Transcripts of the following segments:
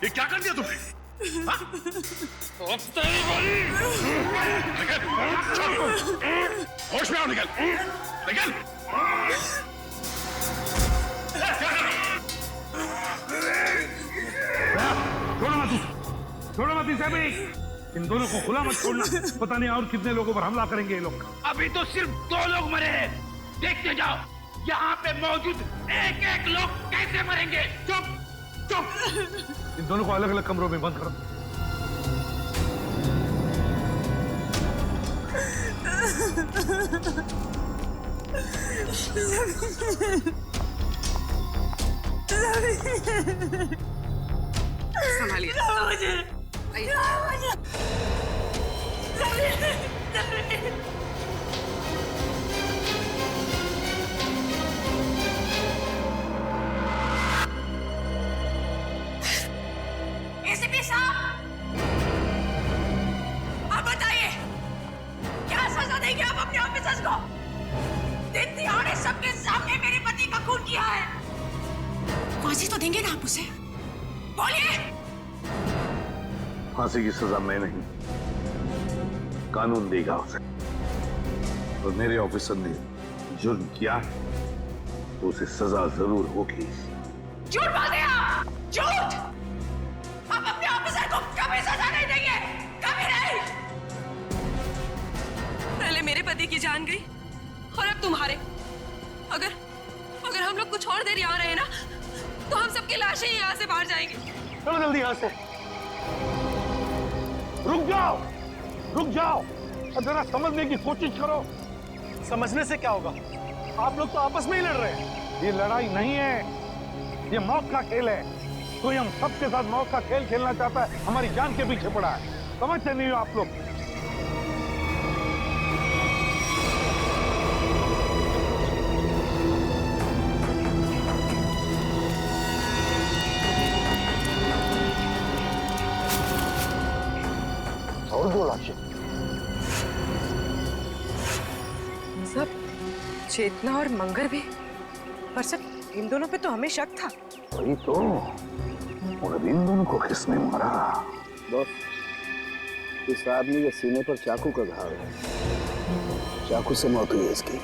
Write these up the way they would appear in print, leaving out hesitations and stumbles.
ये क्या कर दिया तुमने? निकल, होश में आओ, निकल, निकल। छोड़ो मत इसे भी। इन दोनों को खुला मत छोड़ना, पता नहीं और कितने लोगों पर हमला करेंगे ये लोग। अभी तो सिर्फ 2 लोग मरे हैं, देखते जाओ यहाँ पे मौजूद एक एक लोग कैसे मरेंगे। चुप चुप, इन दोनों को अलग अलग कमरों में बंद करो। संभालिए। एसीपी साहब, आप बताइए क्या सजा देंगे आप अपने ऑफिसर्स को? दिन दिहाड़े सबके सामने मेरे पति का खून किया है, फांसी तो देंगे ना आप उसे? बोलिए। फांसी की सजा मैं नहीं, कानून देगा उसे। और मेरे ऑफिसर ने जुर्म किया है तो उसे सजा जरूर होगी। झूठ बोलते हैं आप, झूठ। आप अपने ऑफिसर को कभी सजा नहीं देंगे, कभी नहीं। पहले मेरे पति की जान गई और अब तुम्हारे। अगर हम लोग कुछ और देर यहाँ रहे ना तो हम सबकी लाशें यहाँ से बाहर जाएंगी। चलो जल्दी यहाँ से। रुक जाओ, रुक जाओ और जरा समझने की कोशिश करो। समझने से क्या होगा? आप लोग तो आपस में ही लड़ रहे हैं। ये लड़ाई नहीं है, ये मौत का खेल है। कोई हम सबके साथ मौत का खेल खेलना चाहता है, हमारी जान के पीछे पड़ा है। समझते नहीं हो आप लोग? और 2 लाशें। सब चेतना और मंगर भी, पर सर इन दोनों पे तो हमें शक था। वही तो, और अब इन दोनों को किसने मारा? बॉस, इस आदमी के सीने पर चाकू का घाव है, चाकू से मौत हुई है इसकी।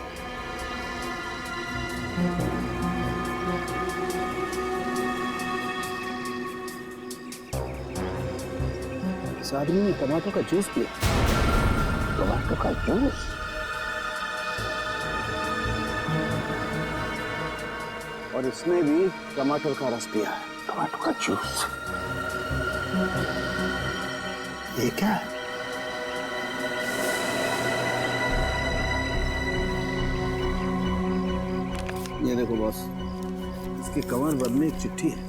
इस आदमी ने टमाटर का जूस पिया। टमाटर का जूस? और इसने भी टमाटर का रस पिया है। टमाटर का जूस? ये क्या है? ये देखो बॉस, इसकी कमर बदले एक चिट्ठी है।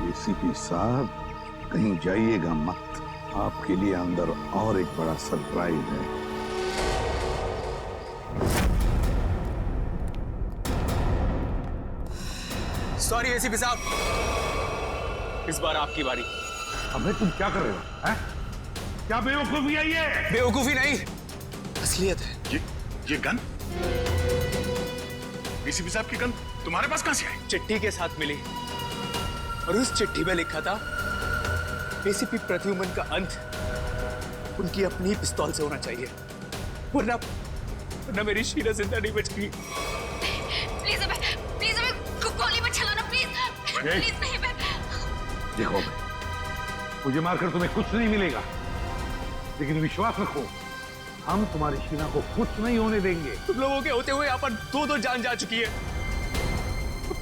एसीपी साहब, कहीं जाइएगा मत, आपके लिए अंदर और एक बड़ा सरप्राइज है। सॉरी एसीपी साहब, इस बार आपकी बारी। अबे तुम क्या कर रहे हो? हैं? क्या बेवकूफी है ये? बेवकूफी नहीं, असलियत है। ये गन? एसीपी साहब की गन तुम्हारे पास कहां से आई? चिट्ठी के साथ मिली और उस चिट्ठी में लिखा था एसीपी प्रद्युमन का अंत उनकी अपनी पिस्तौल से होना चाहिए, वरना मेरी शीला जिंदा नहीं बचेगी। प्लीज अबे गोली मत चलाना, प्लीज प्लीज नहीं। मैं देखो, मुझे मारकर तुम्हें कुछ नहीं मिलेगा, लेकिन विश्वास रखो, हम तुम्हारी शीना को कुछ नहीं होने देंगे। तुम लोगों के होते हुए यहाँ पर 2 जान जा चुकी है।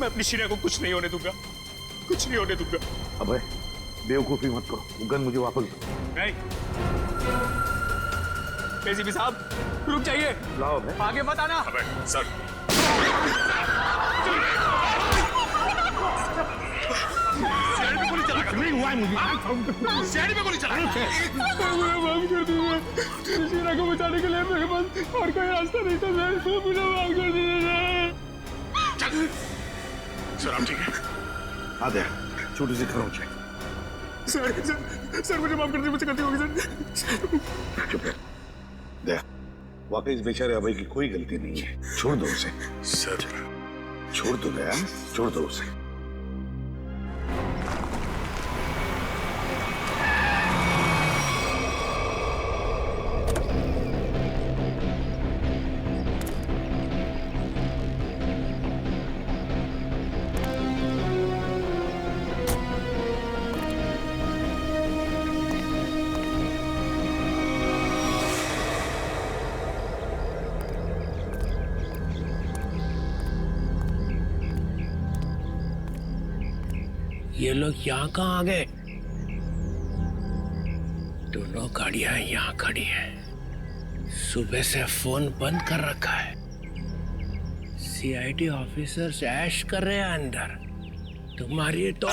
मैं अपनी शीना को कुछ नहीं होने दूंगा, कुछ नहीं होने दूंगा। अबे बेवकूफी मत करो, गन मुझे वापस दो। नहीं एसीपी साहब, रुक जाइए, लाओ बे। आगे मत आना। अबे सर, सीआईडी पे गोली चला। नहीं हुआ है मुझे। सीआईडी पे गोली चला। माफ कर दीजिए, शीना को बचाने के लिए मेरे पास और कोई रास्ता नहीं था सर, मुझे माफ कर दीजिए। सर आप ठीक है? आधे छोटी सी खरोंच है। सर मुझे माफ कर दीजिए, मुझसे गलती हो गई सर। चुप है। देख, वाकई इस बेचारे अभय की कोई गलती नहीं है, छोड़ दो उसे। सर छोड़ दो दया, छोड़ दो उसे। ये लोग यहाँ कहाँ आ गए? दोनों गाड़ियां यहाँ खड़ी हैं। सुबह से फोन बंद कर रखा है। सीआईडी ऑफिसर्स ऐश कर रहे हैं अंदर। तुम्हारी तो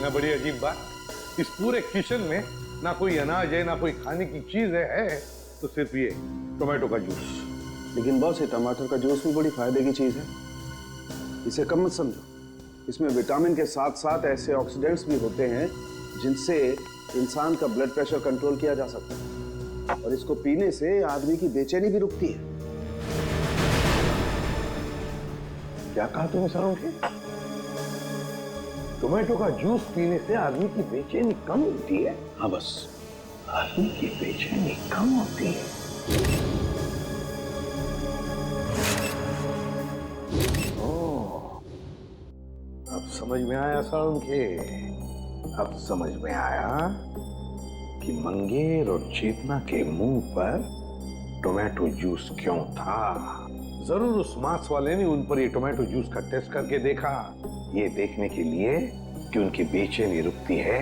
बड़ी अजीब बात, इस पूरे किचन में ना कोई अनाज है, ना कोई खाने की चीज है तो सिर्फ ये टोमेटो का जूस। लेकिन बॉस, ये टमाटर का जूस भी बड़ी फायदे की चीज है, इसे कम मत समझो। इसमें विटामिन के साथ साथ ऐसे ऑक्सीडेंट्स भी होते हैं जिनसे इंसान का ब्लड प्रेशर कंट्रोल किया जा सकता है, और इसको पीने से आदमी की बेचैनी भी रुकती है। क्या कहा तुमने सर? टोमेटो का जूस पीने से आदमी की बेचैनी कम होती है? हाँ बस, आदमी की बेचैनी कम होती है। ओह, अब समझ में आया सारुण के। अब समझ में आया कि मंगेर और चेतना के मुंह पर टोमेटो जूस क्यों था। जरूर उस मांस वाले ने उन पर ये टोमेटो जूस का टेस्ट करके देखा, ये देखने के लिए कि उनकी बेचैनी रुकती है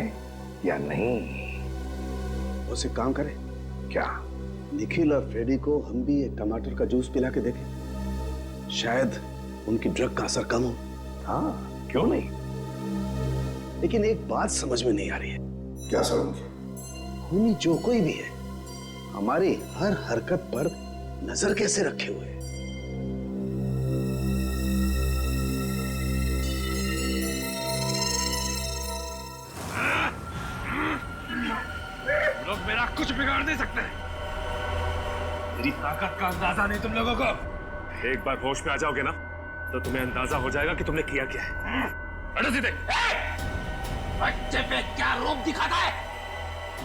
या नहीं। उसे काम करें क्या? निखिल और फ्रेडी को हम भी एक टमाटर का जूस पिला के देखें, शायद उनकी ड्रग का असर कम हो। हाँ, क्यों नहीं। लेकिन एक बात समझ में नहीं आ रही है। क्या सर? खूनी जो कोई भी है, हमारी हर हरकत पर नजर कैसे रखे हुए है? लोग मेरा कुछ बिगाड़ नहीं सकते। मेरी ताकत का अंदाजा नहीं तुम लोगों को। एक बार होश में आ जाओगे ना तो तुम्हें अंदाजा हो जाएगा कि तुमने किया क्या है। अरे सीधे बच्चे पे क्या रूप दिखाता है?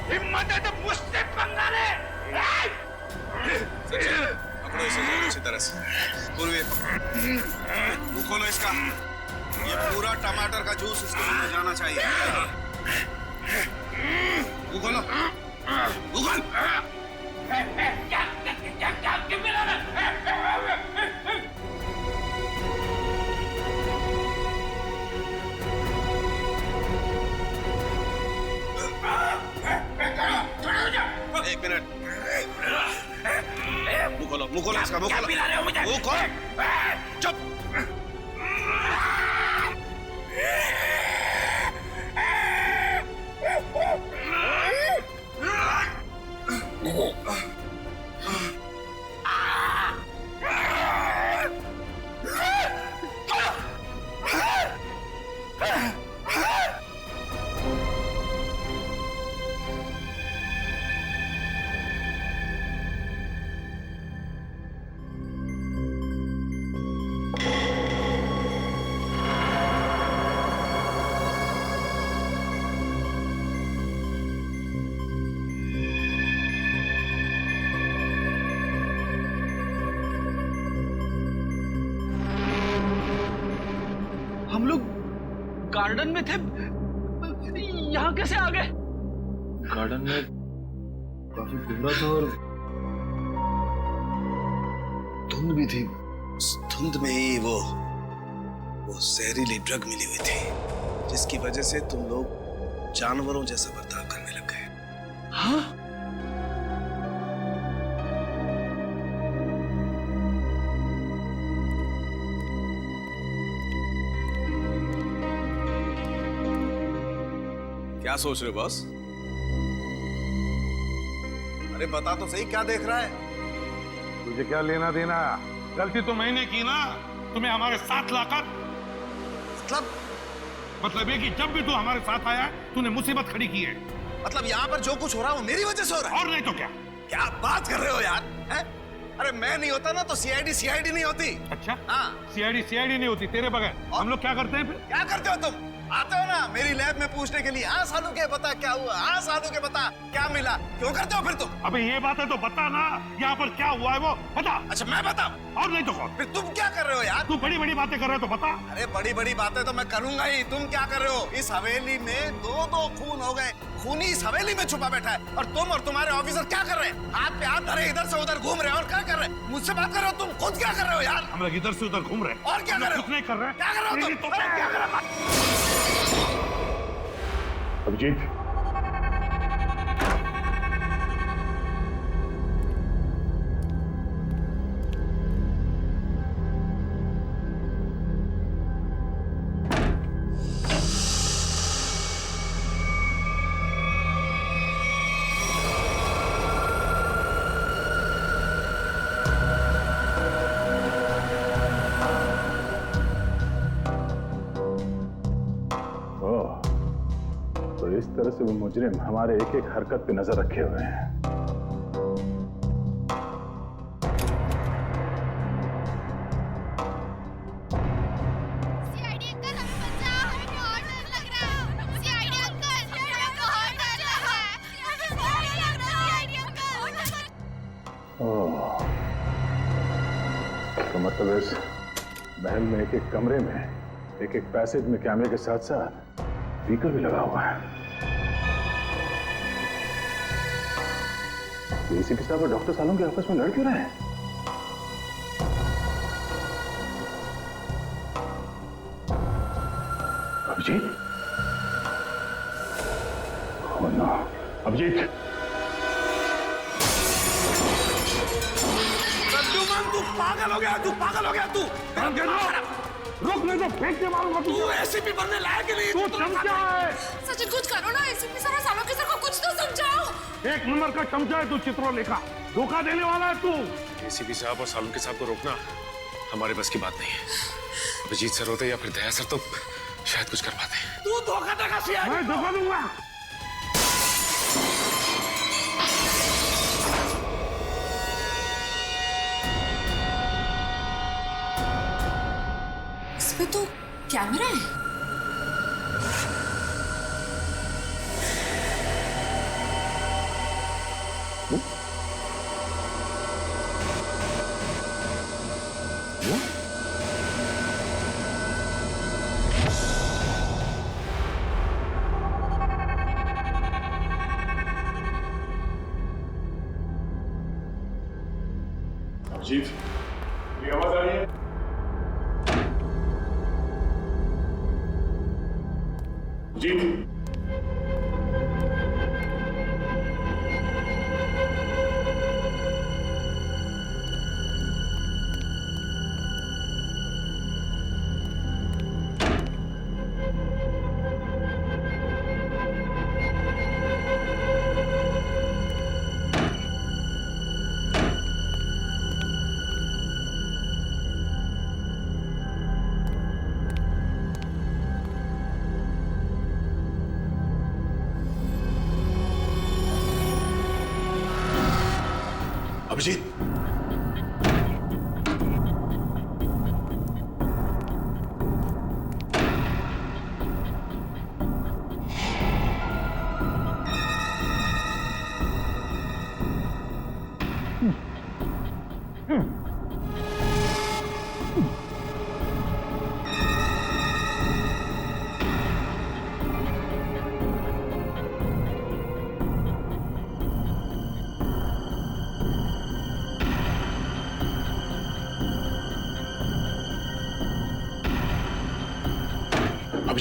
हिम्मत है तो मुझसे पंगा ले। पकड़ो इसे अच्छी तरह से। पूर्वी मुंह खोलो इसका। ये पूरा टमाटर का जूस इसके मुंह में जाना चाहिए। मुंह खोलो। मुंह खोल। क्या मिला ना? एक मिनट। मुंह खोलो इसका। मुंह खोलो। मुंह खोल। चुप। गार्डन में थे, यहाँ कैसे आ गए? गार्डन में काफी कोहरा था और धुंध भी थी। उस धुंध में ही वो जहरीली ड्रग मिली हुई थी, जिसकी वजह से तुम लोग जानवरों जैसा बर्ताव करने लग गए। हाँ? क्या सोच रहे हो बॉस? अरे बता तो सही, क्या देख रहा है? तुझे क्या लेना देना? गलती तो मैंने की ना, तुम्हें हमारे साथ लाकर। मतलब ये कि जब भी तू हमारे साथ आया है, तूने मुसीबत खड़ी की है। मतलब यहाँ पर जो कुछ हो रहा है वो मेरी वजह से हो रहा है? और नहीं तो क्या? क्या बात कर रहे हो यार? है? अरे मैं नहीं होता ना तो सीआईडी नहीं होती। अच्छा? हाँ। सीआईडी नहीं होती तेरे बगैर। हम लोग क्या करते हैं फिर? क्या करते हो तुम? आते हो ना मेरी लैब में पूछने के लिए, हाँ साधु के बता क्या हुआ, हाँ साधु के बता क्या मिला, क्यों करते हो फिर तुम? अबे ये बात है तो बता ना, यहाँ पर क्या हुआ है वो बता। अच्छा मैं बताऊं? और नहीं तो कौन? फिर तुम क्या कर रहे हो यार? तू बड़ी बड़ी बातें कर रहे हो तो बता। अरे बड़ी बड़ी बातें तो मैं करूंगा ही, तुम क्या कर रहे हो? इस हवेली में दो खून हो गए, खूनी इस हवेली में छुपा बैठा है, और तुम और तुम्हारे ऑफिसर क्या कर रहे हैं? हाथ पे हाथ धरे इधर से उधर घूम रहे हैं, और क्या कर रहे हैं? मुझसे बात कर रहे हो? तुम खुद क्या कर रहे हो यार? हम लोग इधर से उधर घूम रहे हैं। और क्या कर रहे हो? कुछ नहीं कर रहे हैं। क्या कर रहे हो तुम? अरे क्या कर रहे हो? अभिजीत, इस तरह से वो मुजरिम हमारे एक एक हरकत पे नजर रखे हुए हैं। सीआईडी अंकल हमें बचाओ, हमें बहुत डर लग रहा है। सीआईडी अंकल हमें बहुत डर लग रहा है। CID uncle. ओह, तो मतलब इस महल में एक एक कमरे में, एक एक पैसेज में कैमरे के साथ साथ स्पीकर भी लगा हुआ है। एसीपी साहब और डॉक्टर सालों के आपस में लड़ क्यों रहे हैं? अभिजीत? Oh no, Abhijit! तू पागल हो गया, तू पागल हो गया, तू रुक, नहीं तो फेंक के मारूंगा तुझे। तू एसीपी बनने लायक ही नहीं। तू चमचा है। सचिन कुछ करो ना, एसीपी सर और सालों के सर को कुछ तो समझाओ। एक नंबर का चमचा है तू, चित्रोलेखा। धोखा देने वाला है तू। एसीपी साहब और सालुंके साहब को रोकना हमारे बस की बात नहीं है। अभिजीत सर होते या फिर दया सर तो शायद कुछ कर पाते। तू धोखा देगा सीआईडी? मैं धोखा दूंगा। इसमें तो कैमरा है। अभिजीत, मेरी आवाज आ रही है? अभिजीत? अभिजीत,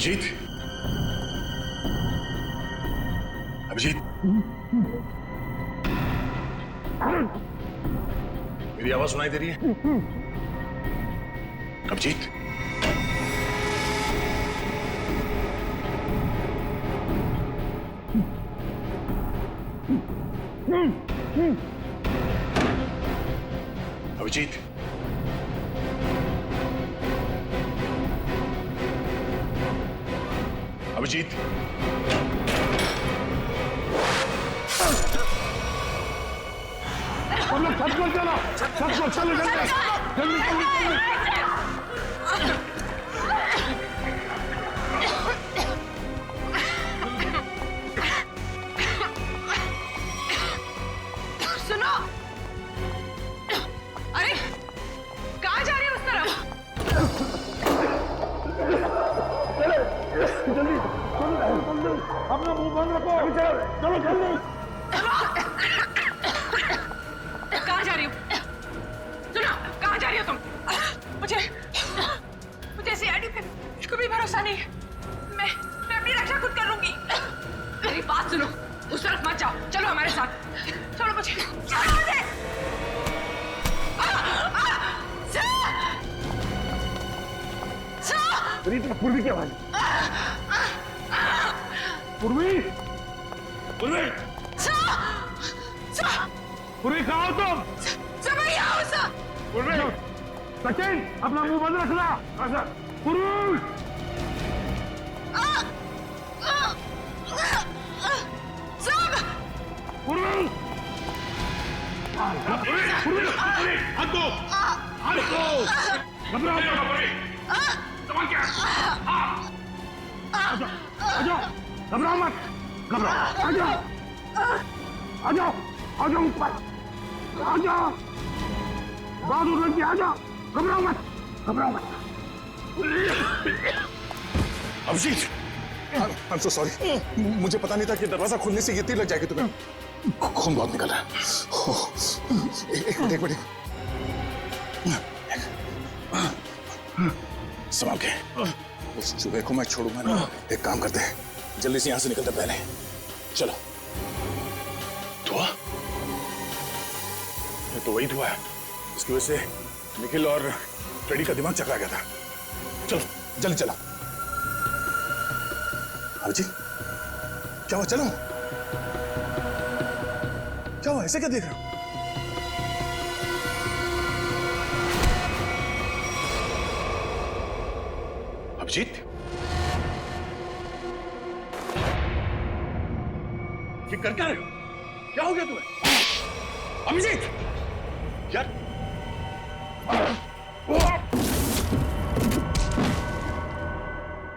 अभिजीत, अभिजीत, मेरी आवाज सुनाई दे रही है? अभिजीत, अभिजीत, अभिजीत, हम लोग छत पर चलो, चलो जल्दी जल्दी। सुनो, अरे कहाँ जा रही है उस तरफ? जल्दी अपना मुंह बंद रखो। चलो जल्दी। कहाँ जा रही हो? सुनो, कहाँ जा रही हो तुम? मुझे सीआईडी पे कभी भरोसा नहीं है। मैं अपनी रक्षा खुद कर लूंगी। मेरी बात सुनो, उस तरफ मत जाओ, चलो हमारे साथ। चलो मुझे पूर्वी की आवाज। पूर्वी, पूर्वी, पूर्वी कहाँ हो तुम? पूर्वी, सचिन अपना मुंह बंद रखना। पूर्वी, पूर्वी, घबराओ मत, घबराओ, आ जाओ, आ जाओ, आ जाओ ऊपर, आ जाओ, बहादुर लड़की आ जाओ, घबराओ मत, घबराओ मत। अभिजीत, I'm so sorry, मुझे पता नहीं था कि दरवाजा खोलने से ये तीर लग जाएगी तुम्हें। खून बहुत निकल रहा है। एक मिनट, संभाल के। उस चूहे को मैं छोड़ूंगा ना। एक काम करते हैं, जल्दी से यहाँ से निकलते पहले। चलो। धुआं? ये तो वही धुआं है, इसकी वजह से निखिल और फ्रेडी का दिमाग चकरा गया था। चलो जल्दी चला। अभिजीत, क्या हुआ? चलो, क्या हुआ? ऐसे क्या देख रहे हो? अभिजीत, ये कर क्या रहे हो? क्या हो गया तुम्हें? अभिजीत, यार,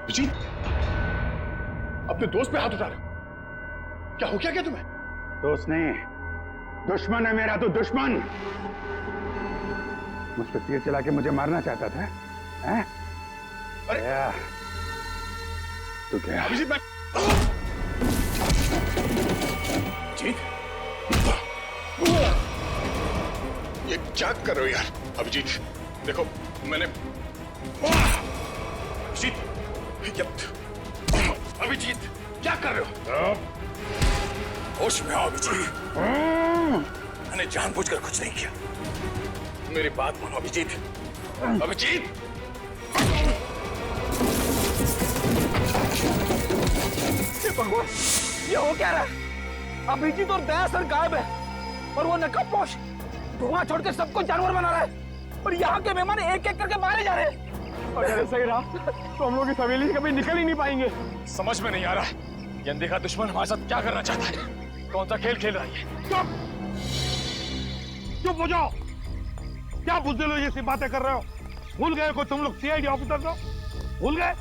अभिजीत, अपने दोस्त पे हाथ उठा रहे हो? क्या हो क्या तुम्हें? दोस्त नहीं, दुश्मन है मेरा तो दुश्मन। मुझ पर तीर चला के मुझे मारना चाहता था, हैं? अरे तो क्या? अभिजीत, मैं अभिजीत, ये क्या कर रहे हो यार? अभिजीत, देखो मैंने अभिजीत, क्या कर रहे हो? होश में आओ अभिजीत। मैंने जानबूझकर कुछ नहीं किया। मेरी बात मानो अभिजीत। अभिजीत, भगवान, ये हो क्या रहा है? अभिजीत और दया सर गायब है और वो नकाबपोश धुआं छोड़ के सबको जानवर बना रहा है और यहाँ के मेहमान एक एक करके मारे जा रहे हैं। अगर ऐसा ही रहा तो हम लोग इस हवेली से कभी निकल ही नहीं पाएंगे। समझ में नहीं आ रहा है ये अनदेखा दुश्मन हमारे साथ क्या करना चाहता है। कौन सा खेल खेल रहा है? चुप, चुप हो जाओ। क्या बुज़दिल हो जैसी बातें कर रहे हो? भूल गए को तुम लोग सीआईडी ऑफिसर हो? भूल गए?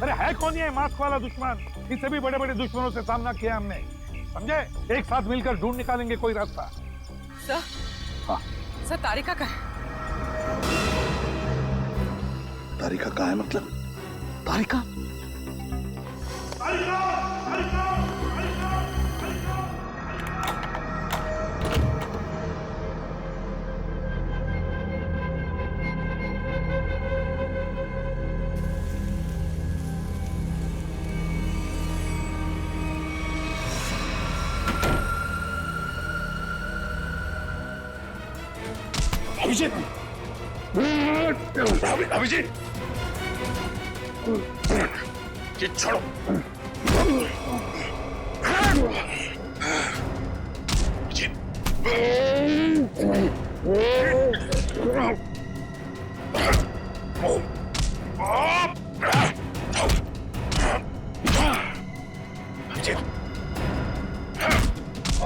अरे है कौन ये मास्क वाला दुश्मन? इससे भी बड़े बड़े दुश्मनों से सामना किया हमने, समझे? एक साथ मिलकर ढूंढ निकालेंगे कोई रास्ता। सर, हाँ सर, तारिका कहाँ है? तारिका कहाँ है? मतलब तारिका? अभिजीत अभिजीत ये छोड़ो।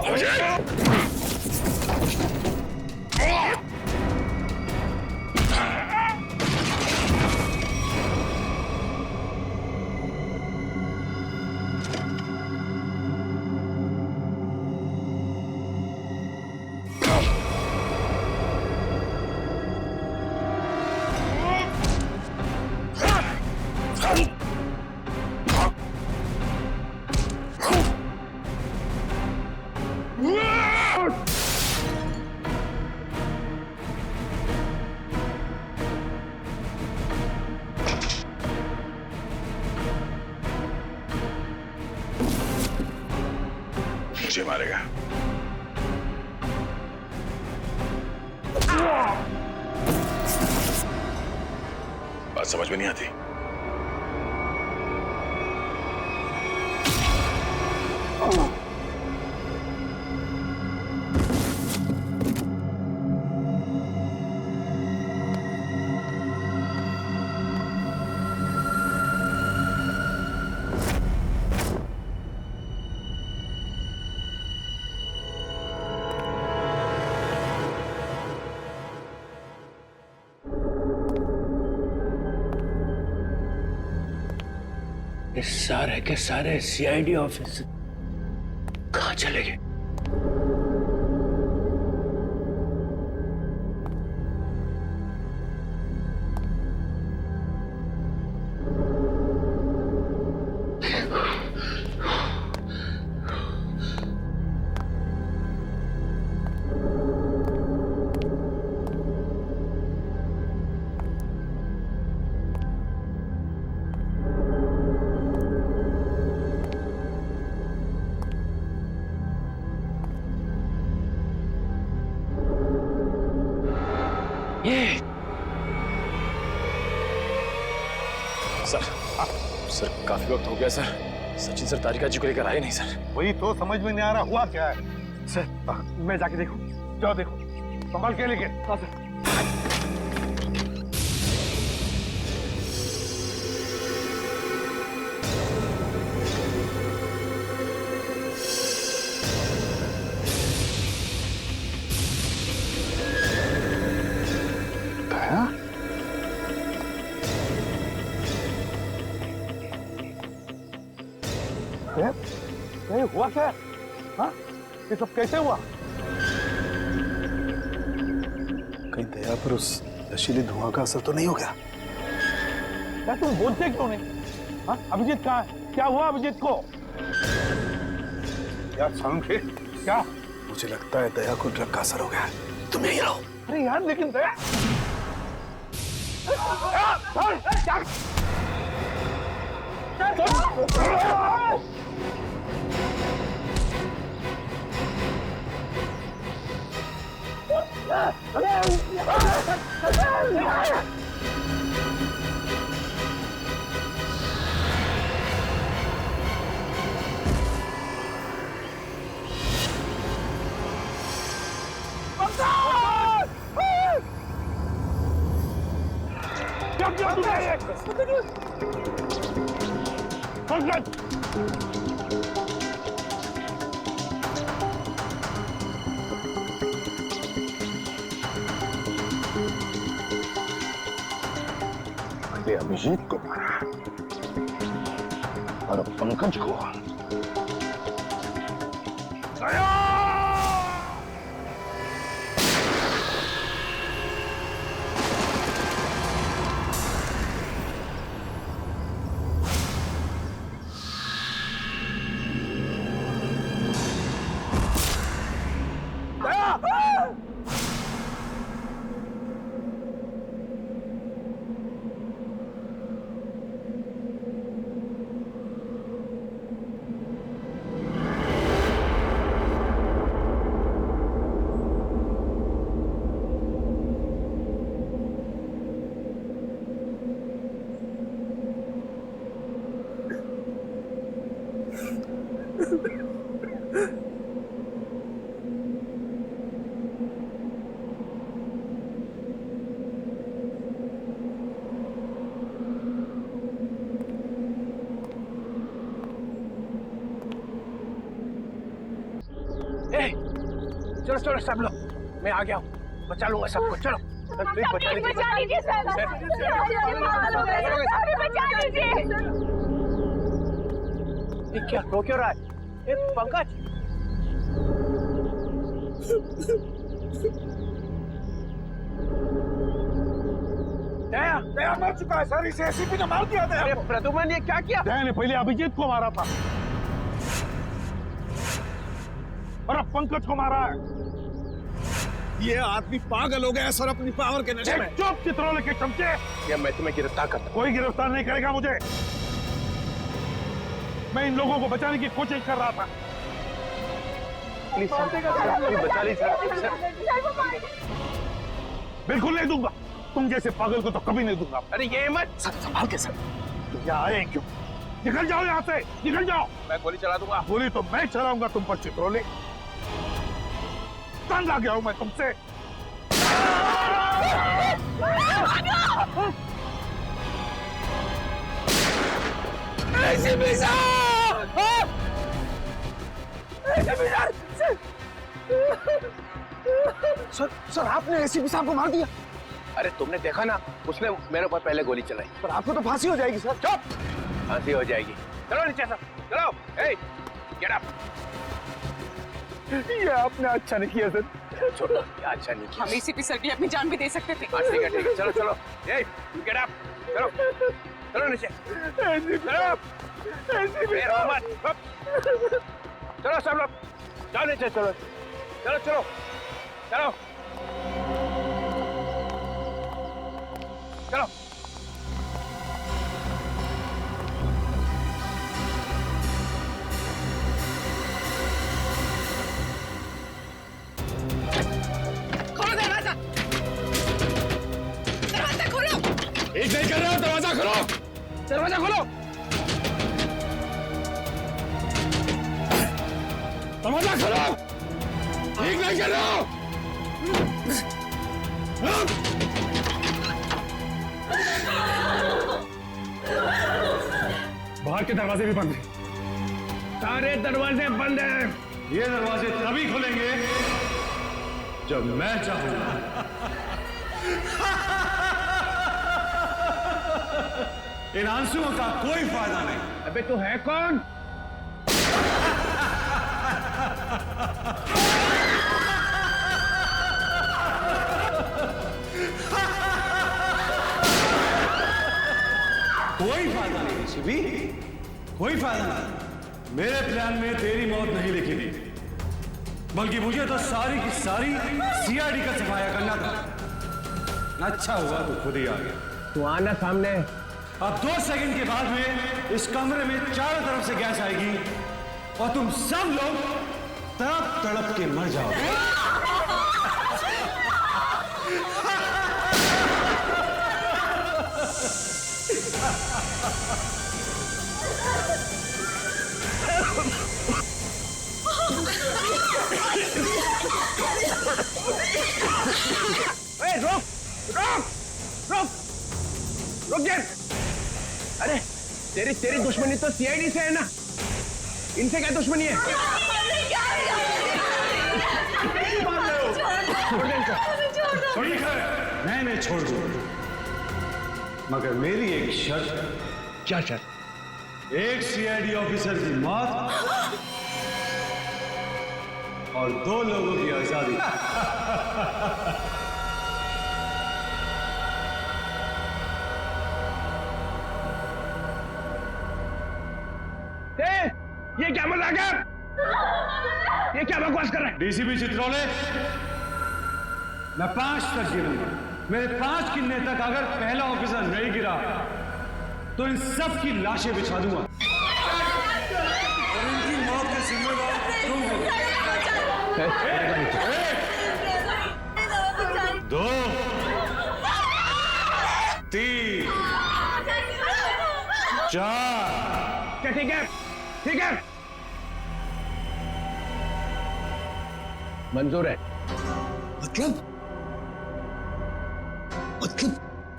अभिजीत मुझे मारेगा। बात समझ में नहीं आती। ये सारे के सारे सीआईडी ऑफिस कहां चले गए? सर काफी वक्त हो गया सर। सचिन सर तारिका जी को लेकर आए नहीं सर। वही तो समझ में नहीं आ रहा हुआ क्या है। सर मैं जाके देखूं। जाओ देखो, संभाल के लेके। हाँ सर। ये हुआ क्या? हाँ? ये सब कैसे हुआ? कहीं दया पर उस नशीले धुआं का असर तो नहीं हो गया? यार तुम बोलते क्यों नहीं? हाँ? अभिजीत कहाँ है? क्या हुआ अभिजीत को? यार समझे क्या? मुझे लगता है दया को ड्रग का असर हो गया है। तुम यहीं रहो। अरे यार लेकिन दया अभिजीत को मारा और पंकज को चलो चलो सब लोग, मैं आ गया हूँ, बचा लूंगा सबको। चलो बचा लीजिए सर, बचा लीजिए। ये क्या रो क्यों रहा है? पंकज, दया दया मर चुका है सर, इसे एसीपी ने मार दिया। दया प्रद्युमन ये क्या किया? दया ने पहले अभिजीत को मारा था और अब पंकज को मारा है। ये आदमी पागल हो गया है सर अपनी पावर के नशे में। चुप चित्रोले के चमचे। या मैं तुम्हें गिरफ्तार करता हूं। कोई गिरफ्तार नहीं करेगा मुझे। मैं इन लोगों को बचाने की कोशिश कर रहा था। प्लीज बचा लीजिए। बिल्कुल नहीं दूंगा, तुम जैसे पागल को तो कभी नहीं दूंगा। अरे ये मत, संभाल के सर। तुम यहाँ आए क्यों? निकल जाओ यहाँ से, निकल जाओ। मैं गोली चला दूंगा। गोली तो मैं चलाऊंगा तुम पर चित्रोले। तंग आ गया हूं मैं तुमसे। सर आपने एसीपी साहब को मार दिया। अरे तुमने देखा ना, उसने मेरे ऊपर पहले गोली चलाई। पर आपको तो फांसी हो जाएगी सर। चुप, फांसी हो जाएगी। चलो नीचे सब, चलो। Get up. ये आपने अच्छा नहीं किया सर। छोड़ो, ये अच्छा नहीं किया। हम एसीपी सर के लिए अपनी जान भी दे सकते थे। ठीक है ठीक है, चलो चलो। गेट अप, चलो चलो नीचे, चलो। चलो सब लोग, जाओ नीचे, चलो चलो चलो चलो चलो। खोलो दरवाजा, दरवाजा खोलो। एक नहीं कर रहा हूं, दरवाजा खोलो, दरवाजा खोलो, दरवाजा खोलो। ठीक नहीं कर रहा हूं। बाहर के दरवाजे भी बंद हैं। सारे दरवाजे बंद हैं। ये दरवाजे तभी खुलेंगे जब मैं चाहूंगा। इन आंसुओं का कोई फायदा नहीं। अबे तू है कौन? कोई फायदा नहीं शिवी, कोई फायदा नहीं। मेरे प्लान में तेरी मौत नहीं लिखी थी, बल्कि मुझे तो सारी की सारी सीआईडी का सफाया करना था। अच्छा हुआ तू खुद ही आ गया। तू आना सामने। अब 2 सेकंड के बाद में इस कमरे में चारों तरफ से गैस आएगी और तुम सब लोग तड़प तड़प के मर जाओगे। रुक रुक रुक रुक जा। अरे तेरी दुश्मनी तो सीआईडी से है ना, इनसे क्या दुश्मनी है? ठीक है, मैं छोड़ दूंगा, मगर मेरी एक शर्त है। क्या शर्त? एक सीआईडी ऑफिसर की मौत और 2 लोगों की आजादी। ये क्या मजाक है? ये क्या बकवास कर रहा है? डीसीपी चित्रोले, मैं 5 तक गिरूंगा। मेरे 5 गिनने तक अगर पहला ऑफिसर नहीं गिरा तो इन सब की लाशें बिछा दूंगा और इनकी मौत के जिम्मेदार तुम हो। 2 3 4। क्या ठीक है? ठीक है, मंजूर है। मतलब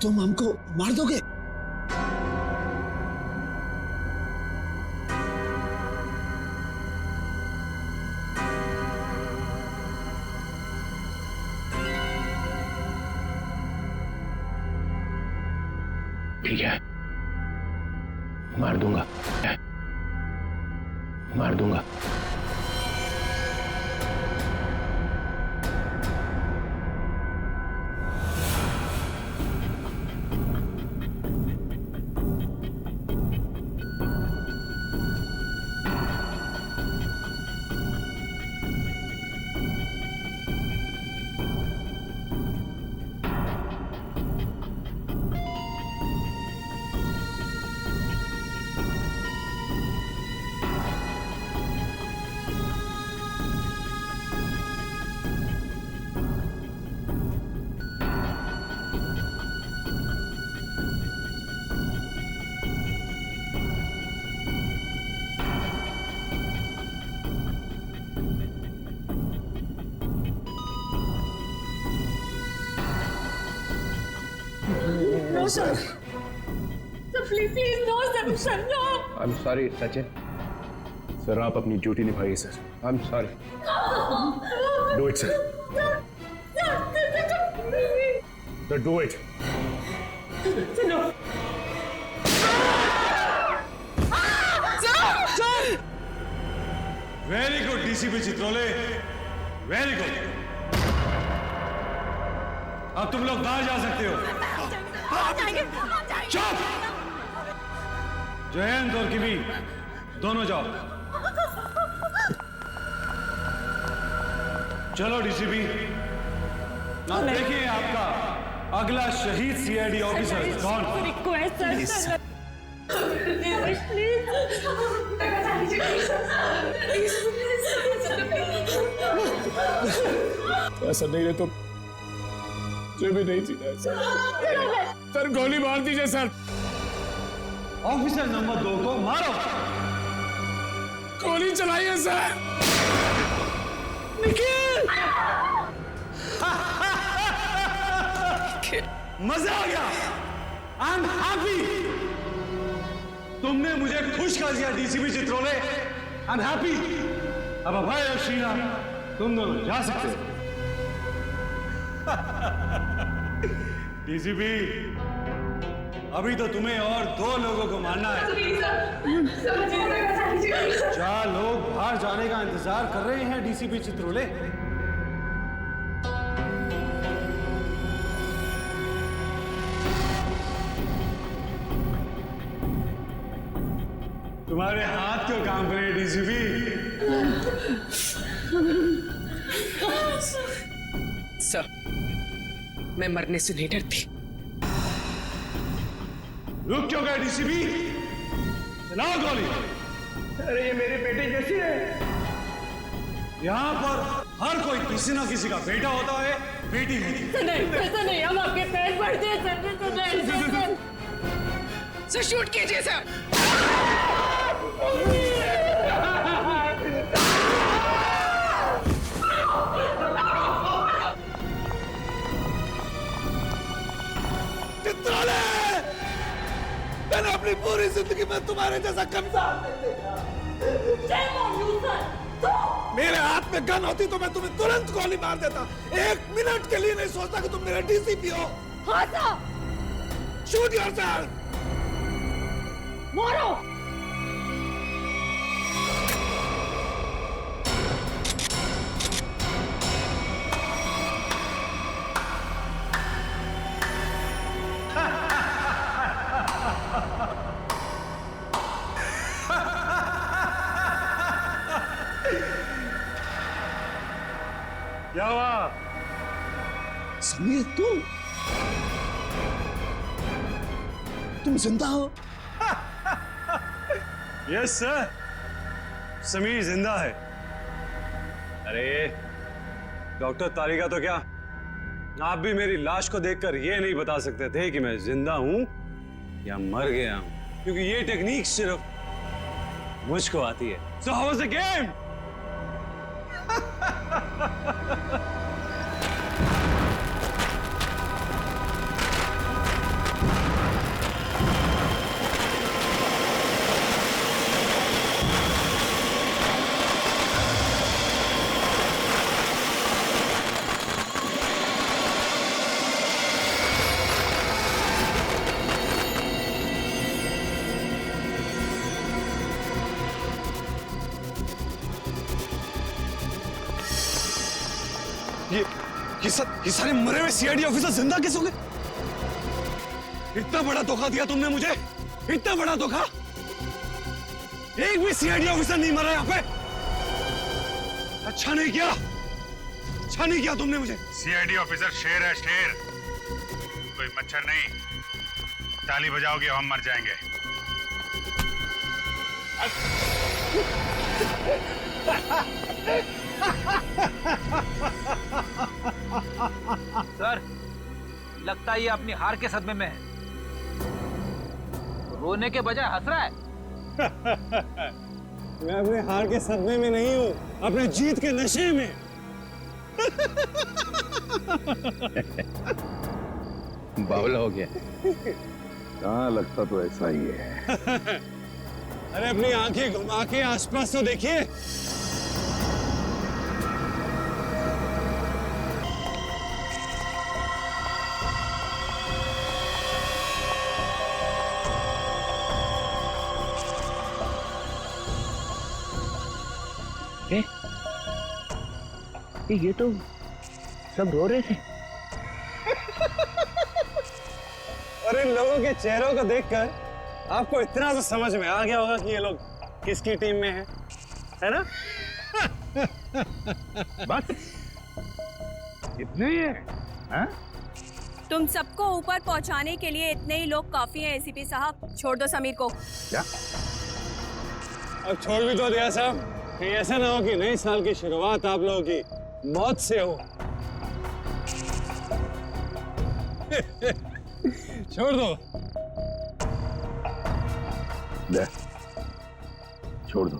तुम हमको मार दोगे? ठीक है, मार दूंगा, मार दूंगा। No, sir. Sir, please, no, sir, no. I'm sorry, Sachin. Sir, आप अपनी ड्यूटी निभाइए sir. I'm sorry. Do it, sir. Sir, do it. No. Very good DCP Chitrole, very good. अब तुम लोग बाहर जा सकते हो। चुप! जयंत और किमी दोनों जाओ। चलो डीसीपी, अब देखिए आपका अगला शहीद सीआईडी ऑफिसर कौन। रिक्वेस्ट सर, ऐसा नहीं है तो मुझे भी नहीं जीना है सर। सर, गोली मार दीजिए सर। ऑफिसर नंबर 2 को मारो। गोली चलाइए सर। निखिल! मजा आ गया। I am happy. तुमने मुझे खुश कर दिया DCP Chitrole. I am happy. अब अभय और शीना तुम दोनों जा सकते हो। डीसीपी, अभी तो तुम्हें और 2 लोगों को मारना है। 4 लोग बाहर जाने का इंतजार कर रहे हैं डीसीपी चित्रोले। तुम्हारे हाथ क्यों काम करे डीसीपी? सर, मैं मरने से नहीं डरती। रुक क्यों गए डीसीपी? चलाओ गोली। अरे ये मेरे बेटे जैसी है। यहाँ पर हर कोई किसी ना किसी का बेटा होता है, बेटी होती है। नहीं, ऐसा नहीं, हम आपके पैर पड़ते हैं सर। सर, शूट कीजिए सर। चित्रोले! मैंने अपनी पूरी जिंदगी में तुम्हारे जैसा कंसाल नहीं देखा। मेरे हाथ में गन होती तो मैं तुम्हें तुरंत गोली मार देता। 1 मिनट के लिए नहीं सोचता कि तुम मेरा डीसीपी हो। हाँ सर। Shoot yourself. मारो। क्या हुआ? समीर, तुम जिंदा हो? यस सर, समीर जिंदा है। अरे डॉक्टर तारिका तो क्या, आप भी मेरी लाश को देखकर ये नहीं बता सकते थे कि मैं जिंदा हूं या मर गया हूं, क्योंकि ये टेक्निक सिर्फ मुझको आती है। So how was the game? ये सारे मरे हुए सीआईडी ऑफिसर जिंदा कैसे हो गए? इतना बड़ा धोखा दिया तुमने मुझे, इतना बड़ा धोखा। एक भी सीआईडी ऑफिसर नहीं मरा यहाँ पे। अच्छा नहीं किया, अच्छा नहीं किया तुमने मुझे। सीआईडी ऑफिसर शेर है, शेर, कोई मच्छर नहीं। ताली बजाओगे हम मर जाएंगे। सर, लगता है ये अपनी हार के सदमे में है। रोने के बजाय हंस रहा है। मैं अपने हार के सदमे में नहीं हूँ, अपने जीत के नशे में। बावला हो गया। हाँ, लगता तो ऐसा ही है। अरे अपनी आंखें घुमा के आसपास तो देखिए। ये तो सब रो रहे थे। और इन लोगों के चेहरों को देखकर आपको इतना तो समझ में आ गया होगा कि ये लोग किसकी टीम में हैं, है ना? बस इतने ही है, हाँ? तुम सबको ऊपर पहुंचाने के लिए इतने ही लोग काफी हैं एसीपी साहब। छोड़ दो समीर को। क्या? अब छोड़ भी तो दिया साहब, कहीं ऐसा ना हो कि नए साल की शुरुआत आप लोगों की मौत से हो। छोड़ दो। ले, छोड़ दो।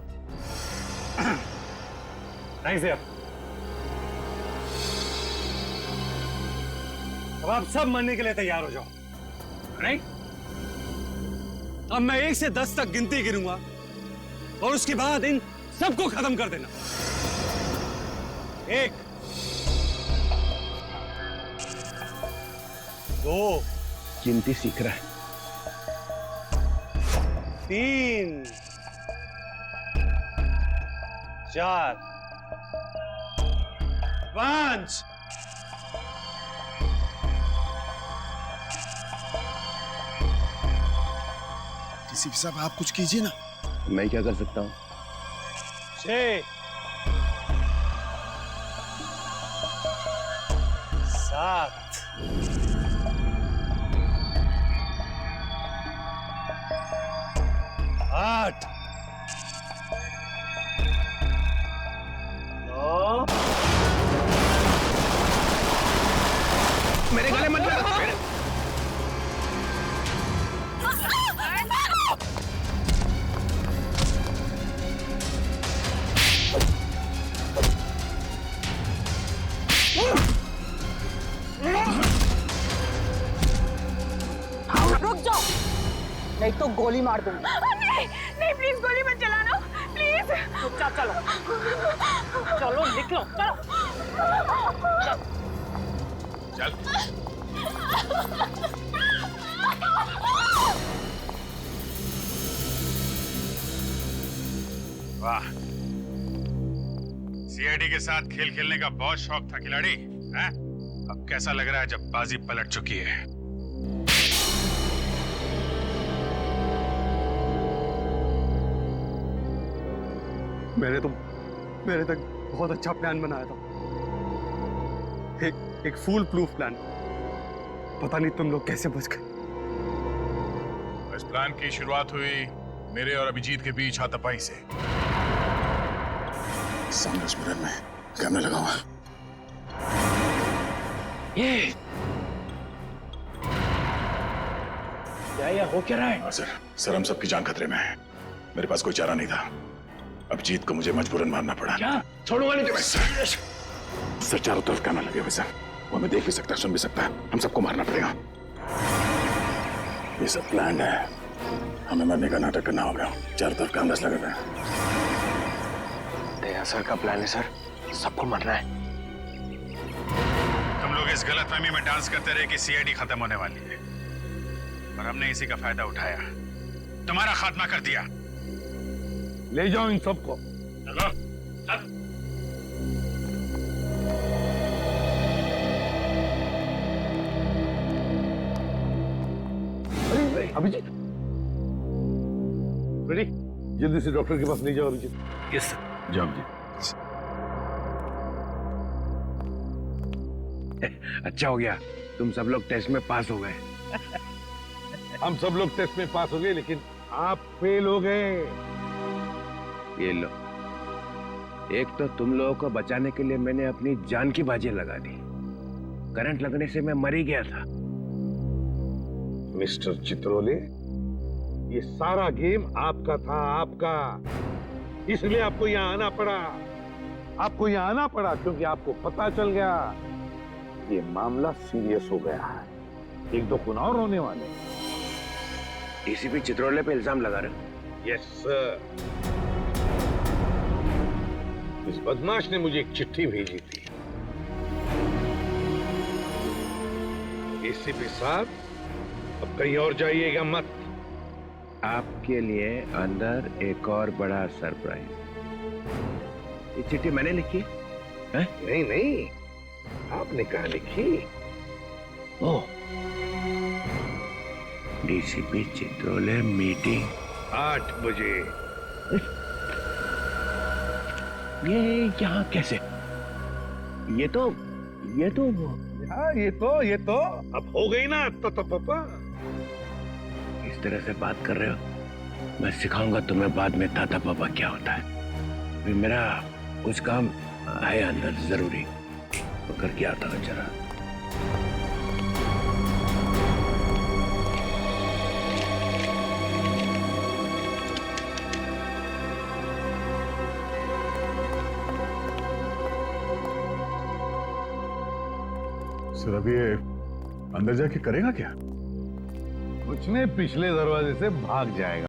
थैंक्स यार। अब आप सब मरने के लिए तैयार हो जाओ। नहीं? अब मैं 1 से 10 तक गिनती गिनूंगा और उसके बाद इन सबको खत्म कर देना। 1, 2, गिनती सीख रहा है। 3, 4, 5। डीसीपी साहब, आप कुछ कीजिए ना। मैं क्या कर सकता हूँ? 6, 7, 8, 9। मेरे गले मत लगा। रुक जाओ, नहीं तो गोली मार दूंगी। नहीं, नहीं, प्लीज गोली मत चलाना, प्लीज। चुपचाप चलो, चलो निकलो, चलो। चल। वाह, सीआईडी के साथ खेल खेलने का बहुत शौक था खिलाड़ी, हैं? अब कैसा लग रहा है जब बाजी पलट चुकी है? मैंने तक बहुत अच्छा प्लान बनाया था। एक फूल प्रूफ प्लान। पता नहीं तुम लोग कैसे बच गए। इस प्लान की शुरुआत हुई मेरे और अभिजीत के बीच हाथापाई से। सामने इस मिरर में कैमरा लगा हुआ है। ये क्या हो क्या रहा है? सर हम सबकी जान खतरे में है। मेरे पास कोई चारा नहीं था। अभिजीत को मुझे मजबूरन मारना पड़ा। क्या? छोड़ूंगा नहीं तुम्हें। सर चारों तरफ कैमरा लगे हुए सर, वो हमें देख भी सकता है, सुन भी सकता है, हम सबको मारना पड़ेगा। ये सब प्लान है, हमें मरने का नाटक करना होगा। चारों तरफ कैमरास लगे हुए हैं। दया सर का प्लान है सर, सबको मरना है। तुम लोग इस गलतफहमी में डांस करते रहे कि सीआईडी खत्म होने वाली है, और हमने इसी का फायदा उठाया, तुम्हारा खात्मा कर दिया। ले जाओ इन सबको। चलो चल। अरे अभिजीत, रेडी? जल्दी से डॉक्टर के पास ले जाओ अभिजीत। Yes sir. जाओ जी। अच्छा हो गया, तुम सब लोग टेस्ट में पास हो गए। हम सब लोग टेस्ट में पास हो गए, लेकिन आप फेल हो गए। ये लो, एक तो तुम लोगों को बचाने के लिए मैंने अपनी जान की बाजी लगा दी, करंट लगने से मैं मर ही गया था। मिस्टर चित्रोले, ये सारा गेम आपका था, आपका। इसलिए आपको यहाँ आना पड़ा। आपको यहाँ आना पड़ा क्योंकि आपको पता चल गया ये मामला सीरियस हो गया है, एक दो खून और होने वाले। डीसीपी चित्रोले पे इल्जाम लगा रहे हो? Yes sir. इस बदमाश ने मुझे एक चिट्ठी भेजी थी। एसीपी साहब, अब कहीं और जाइएगा मत। आपके लिए अंदर एक और बड़ा सरप्राइज। ये चिट्ठी मैंने लिखी है? नहीं नहीं, आपने कहा लिखी? ओह, डीसीपी चित्रोले मीटिंग 8 बजे। ये यहाँ कैसे? ये तो हाँ, ये तो अब हो गई ना तो पापा। इस तरह से बात कर रहे हो, मैं सिखाऊंगा तुम्हें बाद में ताता पापा क्या होता है। फिर मेरा कुछ काम है अंदर जरूरी, तो करके आता हूँ जरा। सर अभी ये अंदर जाके करेगा क्या? कुछ ने पिछले दरवाजे से भाग जाएगा।